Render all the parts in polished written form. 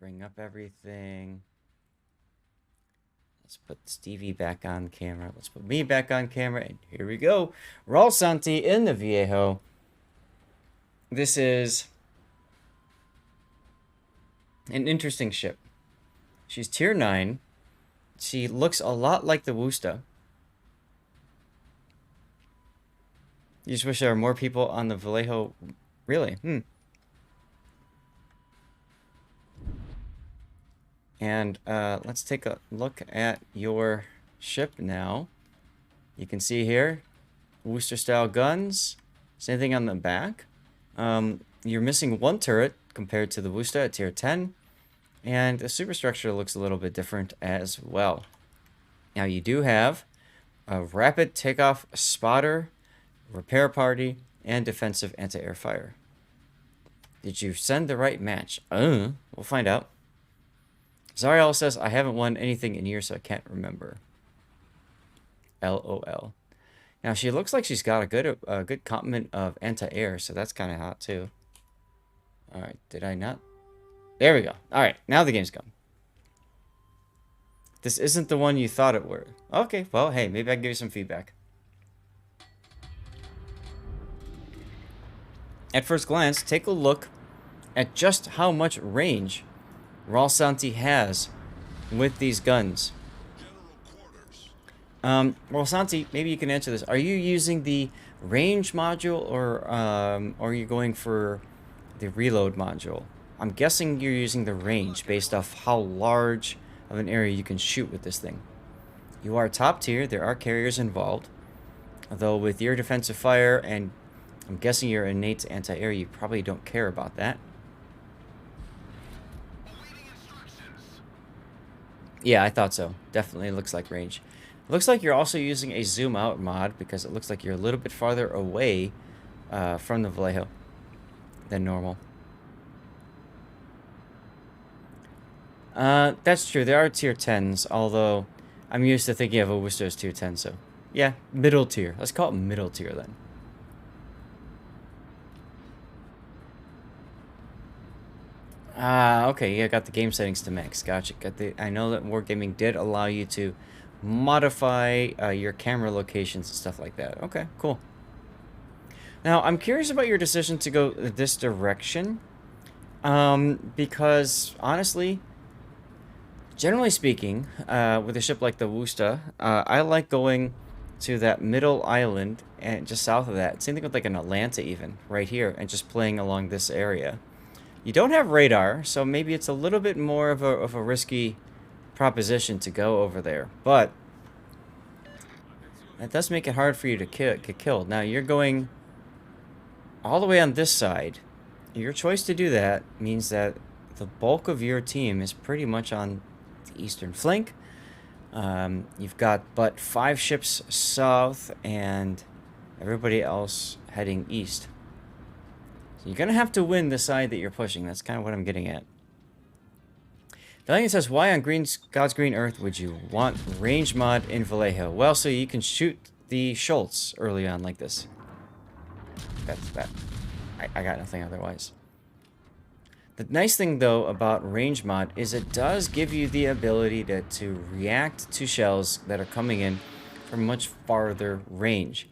Bring up everything. Let's put Stevie back on camera. Let's put me back on camera. And here we go. Raul Santi in the Vallejo. This is an interesting ship. She's tier 9. She looks a lot like the Wusta. You just wish there were more people on the Vallejo. Really? And let's take a look at your ship now. You can see here, Worcester-style guns. Same thing on the back. You're missing one turret compared to the Worcester at tier 10. And the superstructure looks a little bit different as well. Now you do have a rapid takeoff spotter, repair party, and defensive anti-air fire. Did you send the right match? We'll find out. Zariel says, I haven't won anything in years, so I can't remember. LOL. Now, she looks like she's got a good complement of anti-air, so that's kind of hot, too. Alright, did I not? There we go. Alright, now the game's gone. This isn't the one you thought it were. Okay, well, hey, maybe I can give you some feedback. At first glance, take a look at just how much range Raul Santi has with these guns. Raul Santi, maybe you can answer this. Are you using the range module or are you going for the reload module? I'm guessing you're using the range based off how large of an area you can shoot with this thing. You are top tier. There are carriers involved. Although with your defensive fire and I'm guessing your innate anti-air, you probably don't care about that. Yeah, I thought so. Definitely looks like range. Looks like you're also using a zoom out mod because it looks like you're a little bit farther away from the Vallejo than normal. That's true. There are tier 10s, although I'm used to thinking of a Worcester as tier 10, so yeah, middle tier. Let's call it middle tier then. Okay, yeah, got the game settings to max. Gotcha. I know that Wargaming did allow you to modify your camera locations and stuff like that. Okay, cool. Now, I'm curious about your decision to go this direction. Because, honestly, generally speaking, with a ship like the Wusta, I like going to that middle island and just south of that. Same thing with like an Atlanta even, right here, and just playing along this area. You don't have radar, so maybe it's a little bit more of a risky proposition to go over there. But that does make it hard for you to get killed. Now, you're going all the way on this side. Your choice to do that means that the bulk of your team is pretty much on the eastern flank. You've got but 5 ships south and everybody else heading east. So you're going to have to win the side that you're pushing. That's kind of what I'm getting at. Valiant says, why on God's green earth would you want range mod in Vallejo? Well, so you can shoot the Schultz early on like this. That's that. I got nothing otherwise. The nice thing, though, about range mod is it does give you the ability to react to shells that are coming in from much farther range.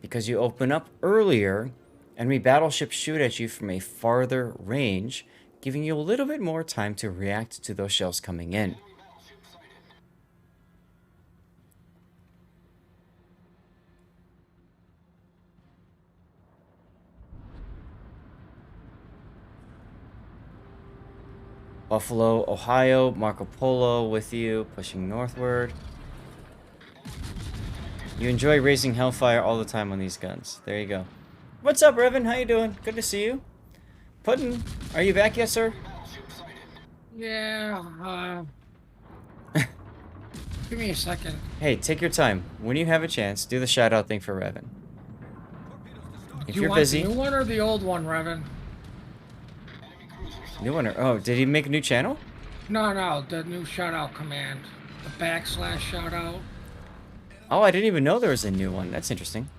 Because you open up earlier, enemy battleships shoot at you from a farther range, giving you a little bit more time to react to those shells coming in. Buffalo, Ohio, Marco Polo with you, pushing northward. You enjoy raising hellfire all the time on these guns. There you go. What's up, Revan? How you doing? Good to see you. Puddin', are you back yet, sir? Yeah, give me a second. Hey, take your time. When you have a chance, do the shout-out thing for Revan. If you're Want busy... the new one or the old one, Revan? New one? Oh, did he make a new channel? No, the new shout-out command. The / shout-out. Oh, I didn't even know there was a new one. That's interesting.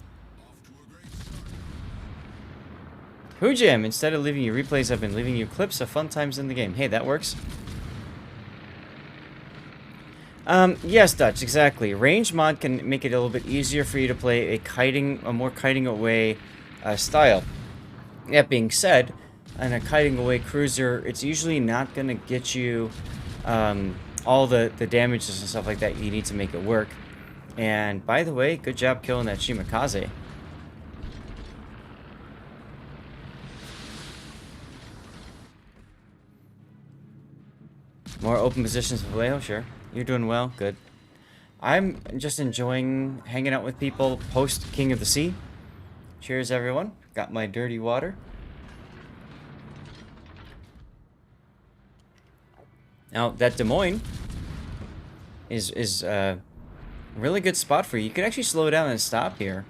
Hoojam, instead of leaving you replays, I've been leaving you clips of fun times in the game. Hey, that works. Yes, Dutch, exactly. Range mod can make it a little bit easier for you to play a more kiting away style. That being said, on a kiting away cruiser, it's usually not going to get you all the damages and stuff like that you need to make it work. And by the way, good job killing that Shimakaze. More open positions for Vallejo, sure. You're doing well, good. I'm just enjoying hanging out with people post King of the Sea. Cheers, everyone. Got my dirty water. Now, that Des Moines is a really good spot for you. You could actually slow down and stop here.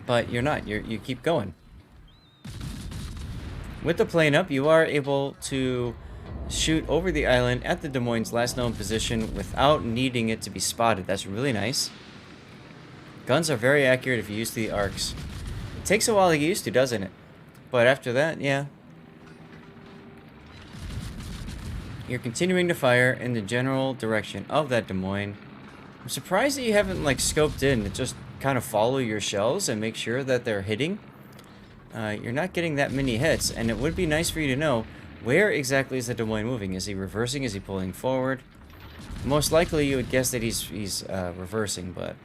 But you're not. You keep going. With the plane up, you are able to shoot over the island at the Des Moines' last known position without needing it to be spotted. That's really nice. Guns are very accurate if you use the arcs. It takes a while to get used to, doesn't it? But after that, yeah. You're continuing to fire in the general direction of that Des Moines. I'm surprised that you haven't, like, scoped in to just kind of follow your shells and make sure that they're hitting. You're not getting that many hits, and it would be nice for you to know where exactly is the Des Moines moving. Is he reversing? Is he pulling forward? Most likely, you would guess that he's reversing, but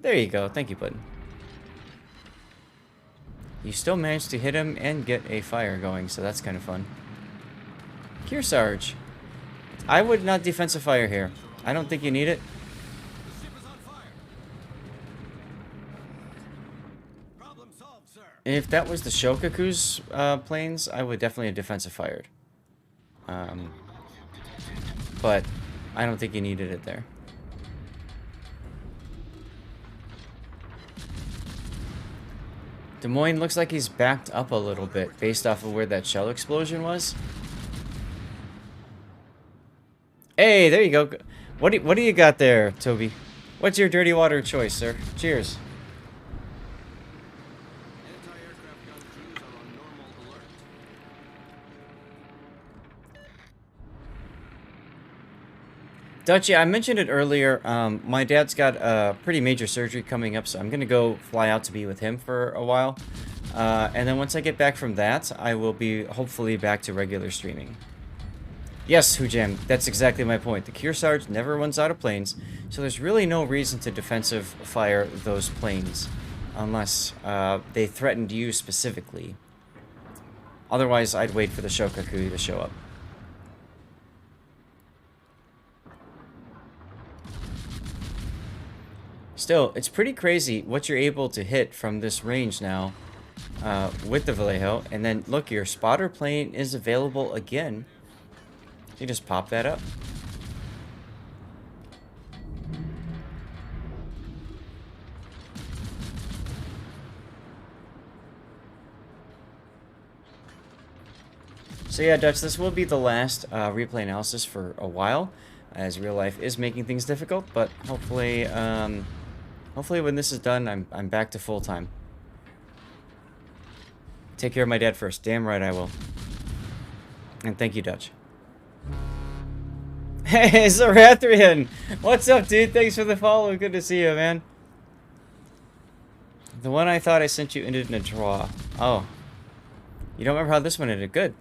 there you go. Thank you, bud. You still managed to hit him and get a fire going, so that's kind of fun. Kearsarge. I would not defensive fire here. I don't think you need it. If that was the Shokaku's planes, I would definitely have defensive fired. But I don't think you needed it there. Des Moines looks like he's backed up a little bit based off of where that shell explosion was. Hey, there you go. What do you got there, Toby? What's your dirty water choice, sir? Cheers. Dutchie, I mentioned it earlier. My dad's got a pretty major surgery coming up, so I'm going to go fly out to be with him for a while. And then once I get back from that, I will be hopefully back to regular streaming. Yes, Hujam, that's exactly my point. The Kearsarge never runs out of planes, so there's really no reason to defensive fire those planes unless they threatened you specifically. Otherwise, I'd wait for the Shokaku to show up. Still, it's pretty crazy what you're able to hit from this range now with the Vallejo. And then, look, your spotter plane is available again. You just pop that up. So yeah, Dutch, this will be the last replay analysis for a while, as real life is making things difficult. But hopefully, hopefully when this is done, I'm back to full time. Take care of my dad first. Damn right I will. And thank you, Dutch. Hey, Zarathrian! What's up, dude? Thanks for the follow. Good to see you, man. The one I thought I sent you ended in a draw. Oh. You don't remember how this one ended? Good.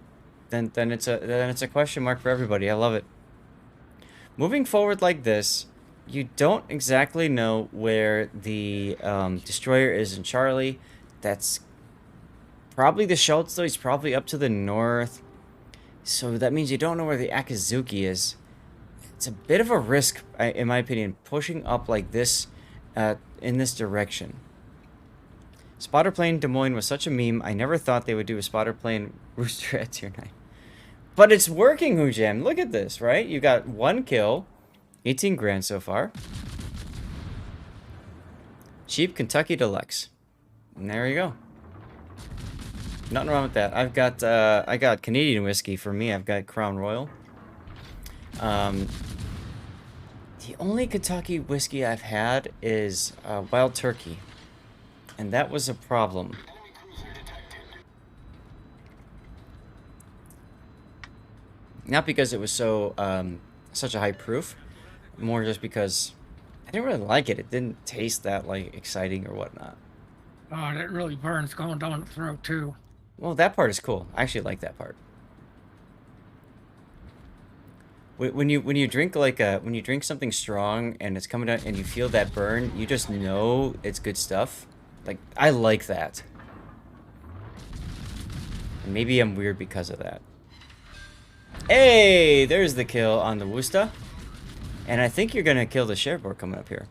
Then it's a question mark for everybody. I love it. Moving forward like this, you don't exactly know where the destroyer is in Charlie. That's probably the Schultz, though. He's probably up to the north. So that means you don't know where the Akizuki is. It's a bit of a risk, in my opinion, pushing up like this in this direction. Spotter plane Des Moines was such a meme. I never thought they would do a spotter plane Rooster at tier 9. But it's working, Hujam. Look at this, right? You got 1 kill, 18 grand so far. Cheap Kentucky Deluxe. And there you go. Nothing wrong with that. I got Canadian whiskey for me. I've got Crown Royal. The only Kentucky whiskey I've had is Wild Turkey, and that was a problem. Not because it was so such a high proof. More just because I didn't really like it. It didn't taste that like exciting or whatnot. Oh, that really burns going down the throat too. Well, that part is cool. I actually like that part. When you drink like a when you drink something strong and it's coming out and you feel that burn, you just know it's good stuff. Like I like that. And maybe I'm weird because of that. Hey, there's the kill on the Wusta. And I think you're gonna kill the Cherbourg coming up here.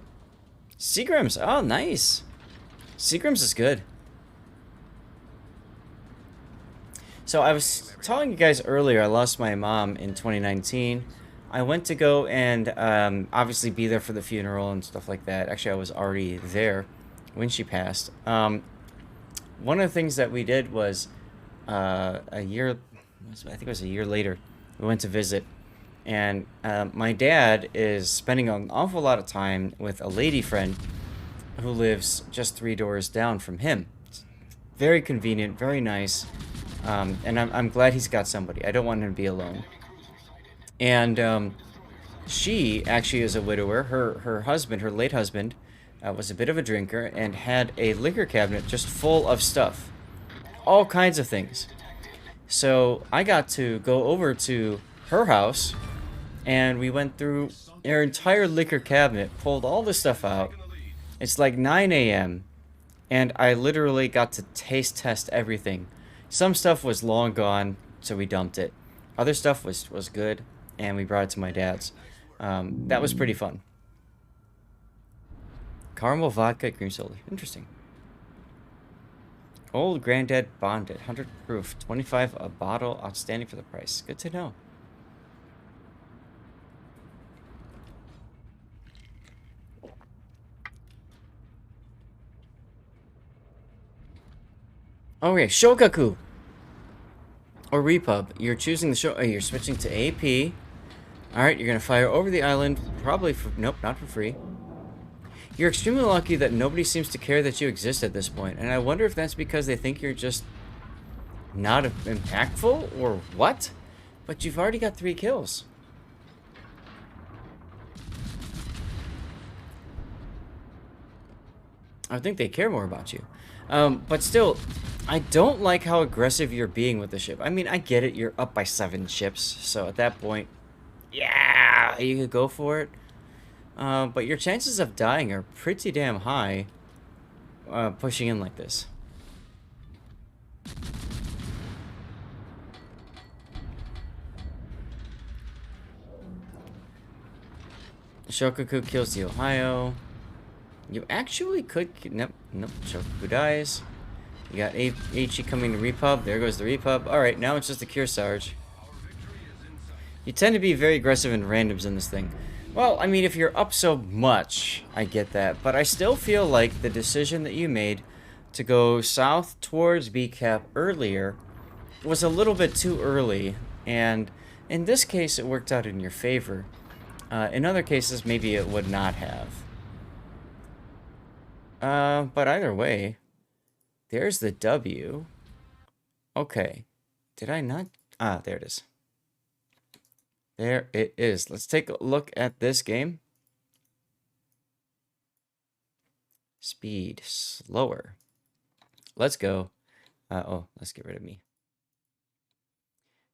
Seagrams, oh nice. Seagrams is good. So I was telling you guys earlier, I lost my mom in 2019. I went to go and obviously be there for the funeral and stuff like that. Actually, I was already there when she passed. One of the things that we did was a year, I think it was a year later, we went to visit. And my dad is spending an awful lot of time with a lady friend who lives just 3 doors down from him. It's very convenient, very nice. And I'm glad he's got somebody. I don't want him to be alone. And she actually is a widower. Her husband, her late husband, was a bit of a drinker and had a liquor cabinet just full of stuff, all kinds of things. So I got to go over to her house, and we went through her entire liquor cabinet, pulled all the stuff out. It's like 9 a.m. and I literally got to taste test everything. Some stuff was long gone, so we dumped it. Other stuff was good, and we brought it to my dad's. That was pretty fun. Caramel vodka cream soda. Interesting. Old Granddad Bonded. 100 proof. 25 a bottle. Outstanding for the price. Good to know. Okay, Shogaku. Or Repub. You're choosing the show. Oh, you're switching to AP. Alright, you're gonna fire over the island. Probably for. Nope, not for free. You're extremely lucky that nobody seems to care that you exist at this point, and I wonder if that's because they think you're just not impactful or what? But you've already got 3 kills. I think they care more about you. But still, I don't like how aggressive you're being with the ship. I mean, I get it, you're up by 7 ships, so at that point, yeah, you could go for it. But your chances of dying are pretty damn high, pushing in like this. Shokaku kills the Ohio. You actually could... Nope, nope. Shokaku dies. You got Aichi coming to Repub. There goes the Repub. Alright, now it's just the Kearsarge. You tend to be very aggressive in randoms in this thing. Well, I mean, if you're up so much, I get that. But I still feel like the decision that you made to go south towards B-Cap earlier was a little bit too early. And in this case, it worked out in your favor. In other cases, maybe it would not have. But either way, there's the W. Okay. Did I not? Ah, there it is. There it is. Let's take a look at this game. Speed, slower. Let's go. Oh, let's get rid of me.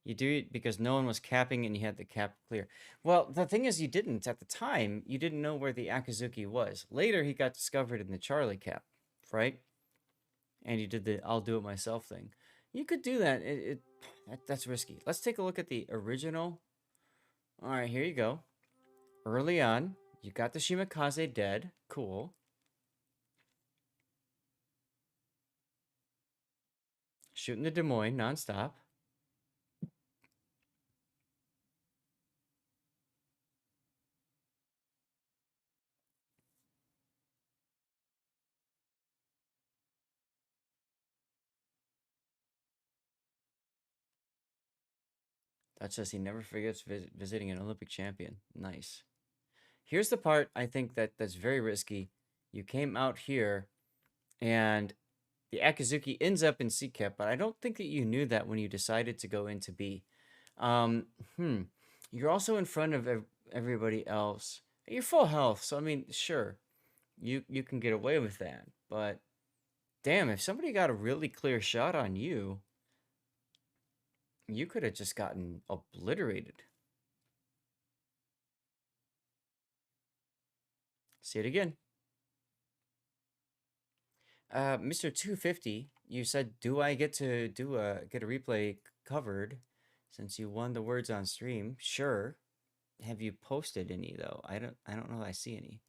You do it because no one was capping and you had the cap clear. Well, the thing is you didn't. At the time, you didn't know where the Akazuki was. Later, he got discovered in the Charlie cap, right? And you did the I'll do it myself thing. You could do that. That's risky. Let's take a look at the original. All right, here you go. Early on, you got the Shimakaze dead. Cool. Shooting the Des Moines nonstop. That says he never forgets visiting an Olympic champion. Nice. Here's the part I think that's very risky. You came out here, and the Akazuki ends up in C cap, but I don't think that you knew that when you decided to go into B. Um, hmm. You're also in front of everybody else. You're full health, so I mean, sure, you can get away with that. But damn, if somebody got a really clear shot on you, you could have just gotten obliterated. See it again. Mr. 250, you said, "Do I get to get a replay covered since you won the words on stream?" Sure. Have you posted any though? I don't know that I see any.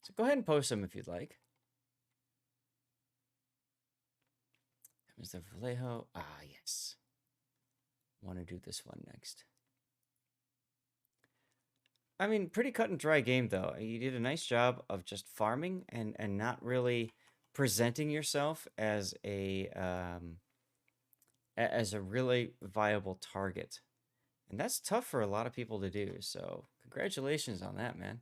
So go ahead and post them if you'd like. Mr. Vallejo. Ah, yes. Want to do this one next. I mean, pretty cut and dry game though. You did a nice job of just farming and not really presenting yourself as a really viable target. And that's tough for a lot of people to do. So, congratulations on that, man.